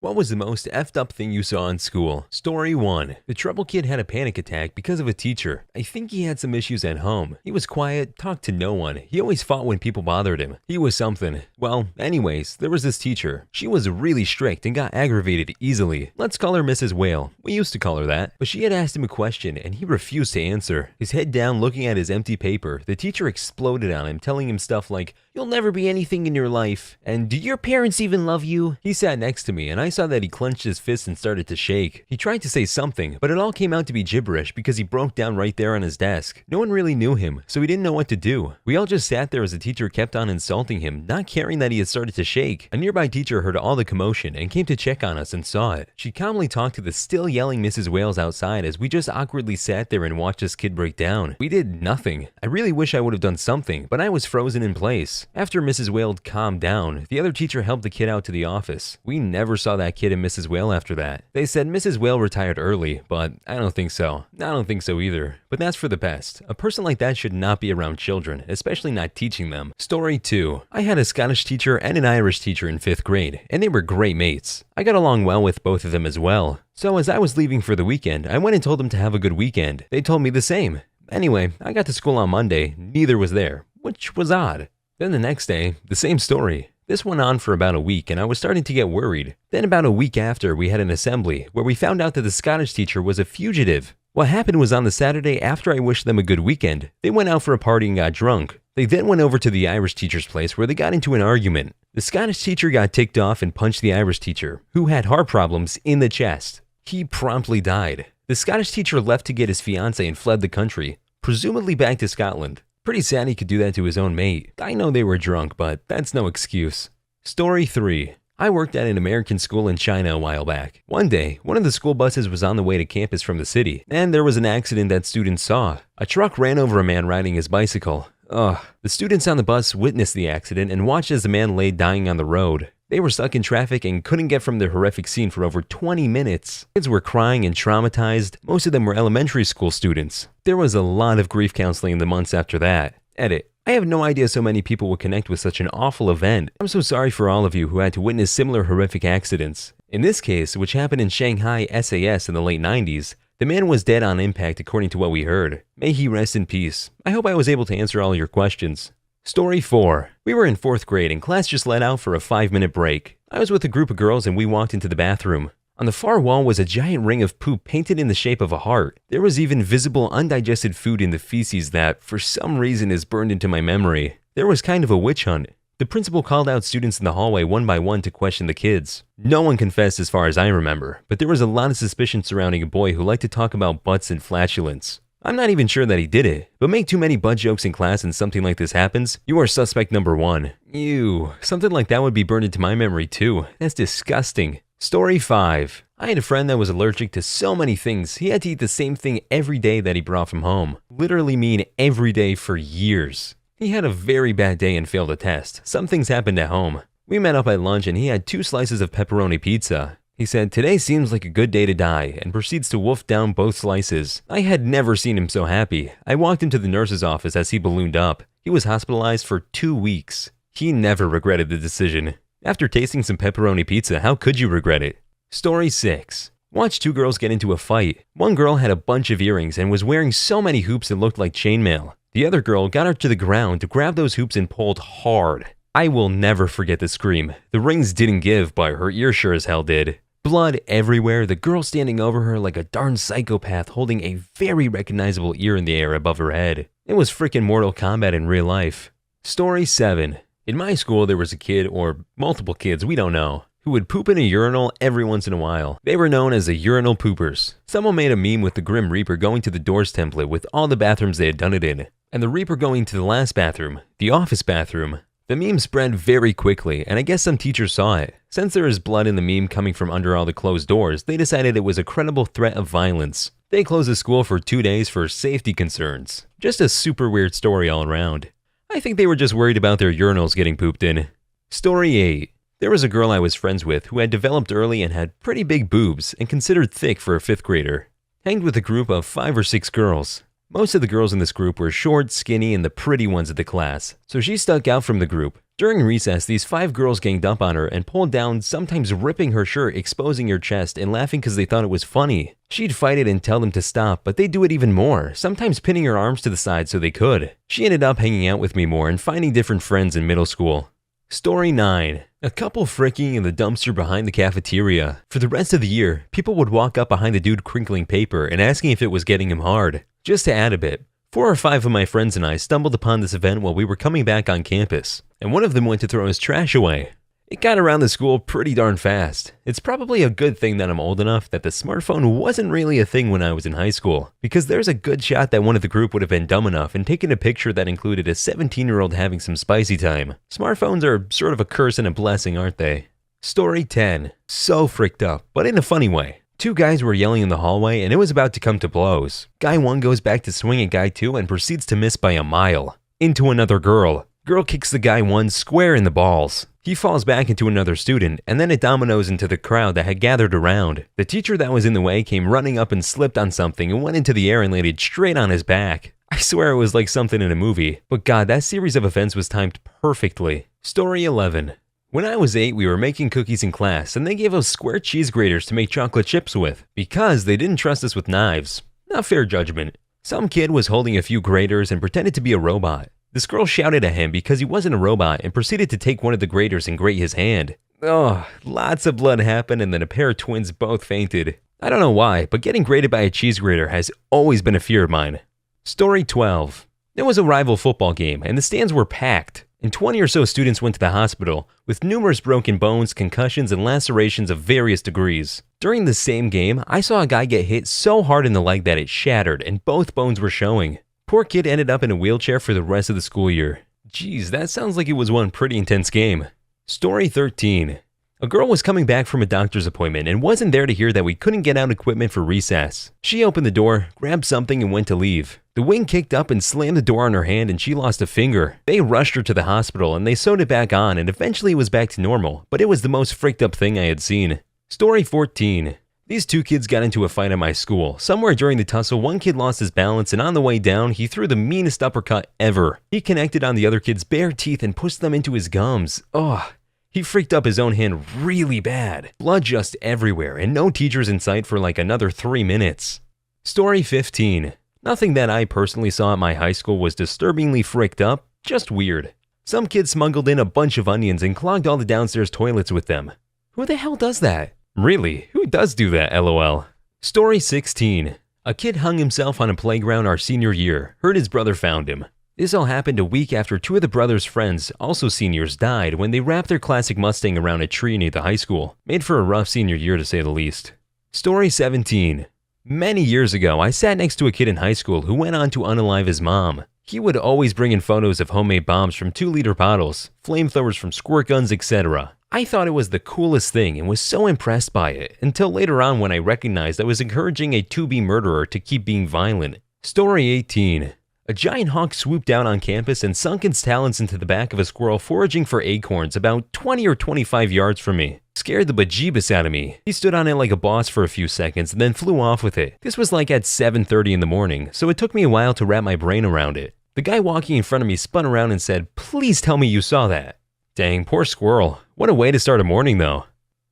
What was the most effed up thing you saw in school? Story 1. The trouble kid had a panic attack because of a teacher. I think he had some issues at home. He was quiet, talked to no one. He always fought when people bothered him. He was something. Well, anyways, there was this teacher. She was really strict and got aggravated easily. Let's call her Mrs. Whale. We used to call her that. But she had asked him a question and he refused to answer. His head down looking at his empty paper, the teacher exploded on him, telling him stuff like, "You'll never be anything in your life," and "Do your parents even love you?" He sat next to me and I saw that he clenched his fist and started to shake. He tried to say something, but it all came out to be gibberish because he broke down right there on his desk. No one really knew him, so he didn't know what to do. We all just sat there as the teacher kept on insulting him, not caring that he had started to shake. A nearby teacher heard all the commotion and came to check on us and saw it. She calmly talked to the still yelling Mrs. Wales outside as we just awkwardly sat there and watched this kid break down. We did nothing. I really wish I would have done something, but I was frozen in place. After Mrs. Whale calmed down, the other teacher helped the kid out to the office. We never saw that kid and Mrs. Whale after that. They said Mrs. Whale retired early, but I don't think so. I don't think so either. But that's for the best. A person like that should not be around children, especially not teaching them. Story 2. I had a Scottish teacher and an Irish teacher in 5th grade, and they were great mates. I got along well with both of them as well. So as I was leaving for the weekend, I went and told them to have a good weekend. They told me the same. Anyway, I got to school on Monday, neither was there, which was odd. Then the next day, the same story. This went on for about a week and I was starting to get worried. Then about a week after, we had an assembly where we found out that the Scottish teacher was a fugitive. What happened was on the Saturday after I wished them a good weekend, they went out for a party and got drunk. They then went over to the Irish teacher's place where they got into an argument. The Scottish teacher got ticked off and punched the Irish teacher, who had heart problems, in the chest. He promptly died. The Scottish teacher left to get his fiancée and fled the country, presumably back to Scotland. Pretty sad he could do that to his own mate. I know they were drunk, but that's no excuse. Story 3. I worked at an American school in China a while back. One day, one of the school buses was on the way to campus from the city, and there was an accident that students saw. A truck ran over a man riding his bicycle. Ugh. The students on the bus witnessed the accident and watched as the man lay dying on the road. They were stuck in traffic and couldn't get from the horrific scene for over 20 minutes. Kids were crying and traumatized. Most of them were elementary school students. There was a lot of grief counseling in the months after that. Edit. I have no idea so many people would connect with such an awful event. I'm so sorry for all of you who had to witness similar horrific accidents. In this case, which happened in Shanghai SAS in the late 90s, the man was dead on impact according to what we heard. May he rest in peace. I hope I was able to answer all your questions. Story 4. We were in 4th grade and class just let out for a 5-minute break. I was with a group of girls and we walked into the bathroom. On the far wall was a giant ring of poop painted in the shape of a heart. There was even visible undigested food in the feces that, for some reason, is burned into my memory. There was kind of a witch hunt. The principal called out students in the hallway one by one to question the kids. No one confessed as far as I remember, but there was a lot of suspicion surrounding a boy who liked to talk about butts and flatulence. I'm not even sure that he did it, but make too many butt jokes in class and something like this happens, you are suspect number 1. Ew, something like that would be burned into my memory too. That's disgusting. Story 5. I had a friend that was allergic to so many things, he had to eat the same thing every day that he brought from home. Literally mean every day for years. He had a very bad day and failed a test. Some things happened at home. We met up at lunch and he had 2 slices of pepperoni pizza. He said, "Today seems like a good day to die," and proceeds to wolf down both slices. I had never seen him so happy. I walked into the nurse's office as he ballooned up. He was hospitalized for 2 weeks. He never regretted the decision. After tasting some pepperoni pizza, how could you regret it? Story 6. Watch 2 girls get into a fight. One girl had a bunch of earrings and was wearing so many hoops it looked like chainmail. The other girl got her to the ground to grab those hoops and pulled hard. I will never forget the scream. The rings didn't give, but her ear sure as hell did. Blood everywhere, the girl standing over her like a darn psychopath holding a very recognizable ear in the air above her head. It was frickin' Mortal Kombat in real life. Story 7. In my school there was a kid, or multiple kids, we don't know, who would poop in a urinal every once in a while. They were known as the urinal poopers. Someone made a meme with the Grim Reaper going to the Doors template with all the bathrooms they had done it in, and the Reaper going to the last bathroom, the office bathroom. The meme spread very quickly, and I guess some teachers saw it. Since there is blood in the meme coming from under all the closed doors, they decided it was a credible threat of violence. They closed the school for 2 days for safety concerns. Just a super weird story all around. I think they were just worried about their urinals getting pooped in. Story 8. There was a girl I was friends with who had developed early and had pretty big boobs and considered thick for a 5th grader. Hanged with a group of 5 or 6 girls. Most of the girls in this group were short, skinny, and the pretty ones of the class, so she stuck out from the group. During recess, these 5 girls ganged up on her and pulled down, sometimes ripping her shirt, exposing her chest, and laughing because they thought it was funny. She'd fight it and tell them to stop, but they'd do it even more, sometimes pinning her arms to the side so they could. She ended up hanging out with me more and finding different friends in middle school. Story 9. A couple freaking in the dumpster behind the cafeteria. For the rest of the year, people would walk up behind the dude crinkling paper and asking if it was getting him hard. Just to add a bit, 4 or 5 of my friends and I stumbled upon this event while we were coming back on campus, and one of them went to throw his trash away. It got around the school pretty darn fast. It's probably a good thing that I'm old enough that the smartphone wasn't really a thing when I was in high school, because there's a good shot that one of the group would have been dumb enough and taken a picture that included a 17-year-old having some spicy time. Smartphones are sort of a curse and a blessing, aren't they? Story 10. So freaked up, but in a funny way. 2 guys were yelling in the hallway and it was about to come to blows. Guy 1 goes back to swing at guy 2 and proceeds to miss by a mile. Into another girl. Girl kicks the guy 1 square in the balls. He falls back into another student, and then it dominoes into the crowd that had gathered around. The teacher that was in the way came running up and slipped on something and went into the air and landed straight on his back. I swear it was like something in a movie, but God, that series of events was timed perfectly. Story 11. When I was 8, we were making cookies in class, and they gave us square cheese graters to make chocolate chips with, because they didn't trust us with knives. Not fair judgment. Some kid was holding a few graters and pretended to be a robot. This girl shouted at him because he wasn't a robot and proceeded to take one of the graters and grate his hand. Oh, lots of blood happened and then a pair of twins both fainted. I don't know why, but getting grated by a cheese grater has always been a fear of mine. Story 12. There was a rival football game and the stands were packed, and 20 or so students went to the hospital with numerous broken bones, concussions, and lacerations of various degrees. During the same game, I saw a guy get hit so hard in the leg that it shattered and both bones were showing. Poor kid ended up in a wheelchair for the rest of the school year. Jeez, that sounds like it was one pretty intense game. Story 13. A girl was coming back from a doctor's appointment and wasn't there to hear that we couldn't get out equipment for recess. She opened the door, grabbed something, and went to leave. The wing kicked up and slammed the door on her hand and she lost a finger. They rushed her to the hospital and they sewed it back on and eventually it was back to normal, but it was the most freaked up thing I had seen. Story 14. These 2 kids got into a fight at my school. Somewhere during the tussle, one kid lost his balance and on the way down, he threw the meanest uppercut ever. He connected on the other kid's bare teeth and pushed them into his gums. Ugh. He freaked up his own hand really bad. Blood just everywhere and no teachers in sight for like another 3 minutes. Story 15. Nothing that I personally saw at my high school was disturbingly freaked up, just weird. Some kid smuggled in a bunch of onions and clogged all the downstairs toilets with them. Who the hell does that? Really, who does do that, lol? Story 16. A kid hung himself on a playground our senior year, heard his brother found him. This all happened a week after 2 of the brother's friends, also seniors, died when they wrapped their classic Mustang around a tree near the high school. Made for a rough senior year to say the least. Story 17. Many years ago, I sat next to a kid in high school who went on to unalive his mom. He would always bring in photos of homemade bombs from 2-liter bottles, flamethrowers from squirt guns, etc. I thought it was the coolest thing and was so impressed by it, until later on when I recognized I was encouraging a to-be murderer to keep being violent. Story 18. A giant hawk swooped down on campus and sunk its talons into the back of a squirrel foraging for acorns about 20 or 25 yards from me. Scared the bejeebus out of me. He stood on it like a boss for a few seconds and then flew off with it. This was like at 7:30 in the morning, so it took me a while to wrap my brain around it. The guy walking in front of me spun around and said, "Please tell me you saw that." Dang, poor squirrel. What a way to start a morning though.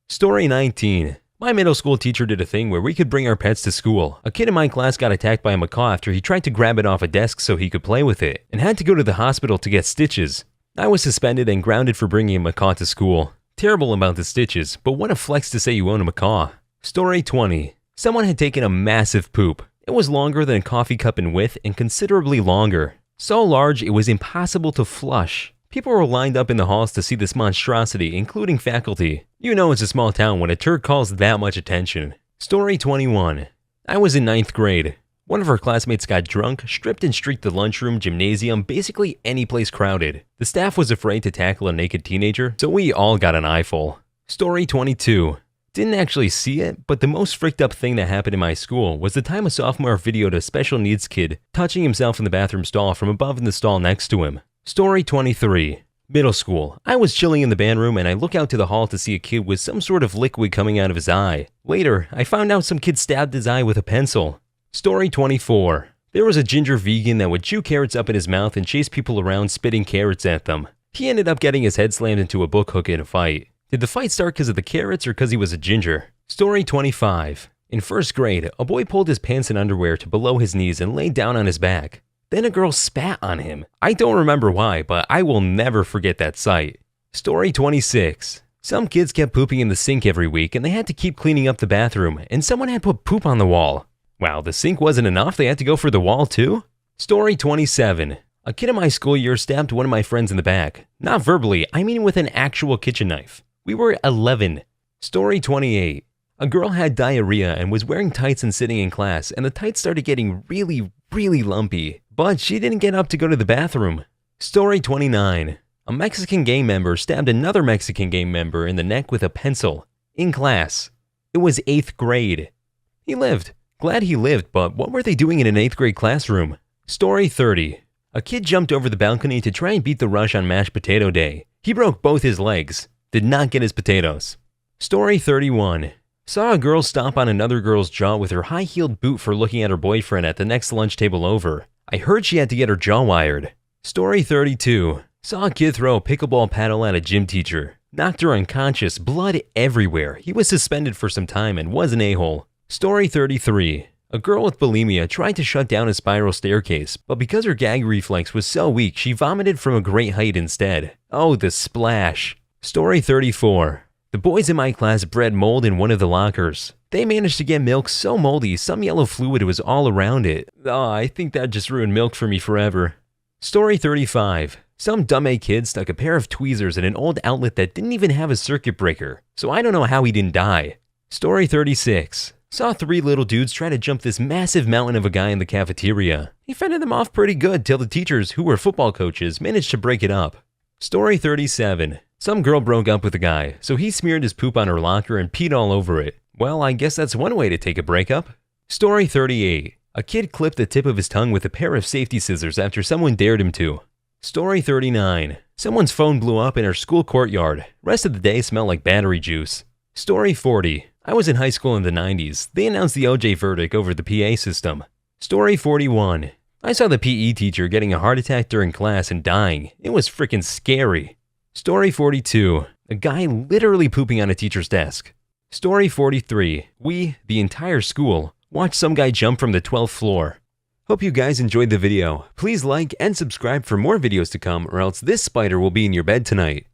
Story 19. My middle school teacher did a thing where we could bring our pets to school. A kid in my class got attacked by a macaw after he tried to grab it off a desk so he could play with it, and had to go to the hospital to get stitches. I was suspended and grounded for bringing a macaw to school. Terrible about the stitches, but what a flex to say you own a macaw. Story 20. Someone had taken a massive poop. It was longer than a coffee cup in width and considerably longer. So large it was impossible to flush. People were lined up in the halls to see this monstrosity, including faculty. You know it's a small town when a turd calls that much attention. Story 21. I was in 9th grade. One of our classmates got drunk, stripped and streaked the lunchroom, gymnasium, basically any place crowded. The staff was afraid to tackle a naked teenager, so we all got an eyeful. Story 22. Didn't actually see it, but the most freaked up thing that happened in my school was the time a sophomore videoed a special needs kid touching himself in the bathroom stall from above in the stall next to him. Story 23. Middle school. I was chilling in the band room and I look out to the hall to see a kid with some sort of liquid coming out of his eye. Later, I found out some kid stabbed his eye with a pencil. Story 24. There was a ginger vegan that would chew carrots up in his mouth and chase people around spitting carrots at them. He ended up getting his head slammed into a book hook in a fight. Did the fight start because of the carrots or because he was a ginger? Story 25. In first grade, a boy pulled his pants and underwear to below his knees and laid down on his back. Then a girl spat on him. I don't remember why, but I will never forget that sight. Story 26. Some kids kept pooping in the sink every week and they had to keep cleaning up the bathroom, and someone had put poop on the wall. Wow, the sink wasn't enough, they had to go for the wall too? Story 27. A kid in my school year stabbed one of my friends in the back. Not verbally, I mean with an actual kitchen knife. We were 11. Story 28. A girl had diarrhea and was wearing tights and sitting in class, and the tights started getting really lumpy, but she didn't get up to go to the bathroom. Story 29. A Mexican gang member stabbed another Mexican gang member in the neck with a pencil. In class. It was 8th grade. He lived. Glad he lived, but what were they doing in an 8th grade classroom? Story 30. A kid jumped over the balcony to try and beat the rush on mashed potato day. He broke both his legs. Did not get his potatoes. Story 31. Saw a girl stomp on another girl's jaw with her high-heeled boot for looking at her boyfriend at the next lunch table over. I heard she had to get her jaw wired. Story 32. Saw a kid throw a pickleball paddle at a gym teacher. Knocked her unconscious, blood everywhere. He was suspended for some time and was an a-hole. Story 33. A girl with bulimia tried to shut down a spiral staircase, but because her gag reflex was so weak, she vomited from a great height instead. Oh, the splash. Story 34. The boys in my class bred mold in one of the lockers. They managed to get milk so moldy, some yellow fluid was all around it. Oh, I think that just ruined milk for me forever. Story 35. Some dumbass kid stuck a pair of tweezers in an old outlet that didn't even have a circuit breaker, so I don't know how he didn't die. Story 36. Saw 3 little dudes try to jump this massive mountain of a guy in the cafeteria. He fended them off pretty good till the teachers, who were football coaches, managed to break it up. Story 37. Some girl broke up with a guy, so he smeared his poop on her locker and peed all over it. Well, I guess that's one way to take a breakup. Story 38. A kid clipped the tip of his tongue with a pair of safety scissors after someone dared him to. Story 39. Someone's phone blew up in her school courtyard. Rest of the day smelled like battery juice. Story 40. I was in high school in the 90s. They announced the OJ verdict over the PA system. Story 41. I saw the PE teacher getting a heart attack during class and dying. It was freaking scary. Story 42. A guy literally pooping on a teacher's desk. Story 43. We, the entire school, watched some guy jump from the 12th floor. Hope you guys enjoyed the video. Please like and subscribe for more videos to come, or else this spider will be in your bed tonight.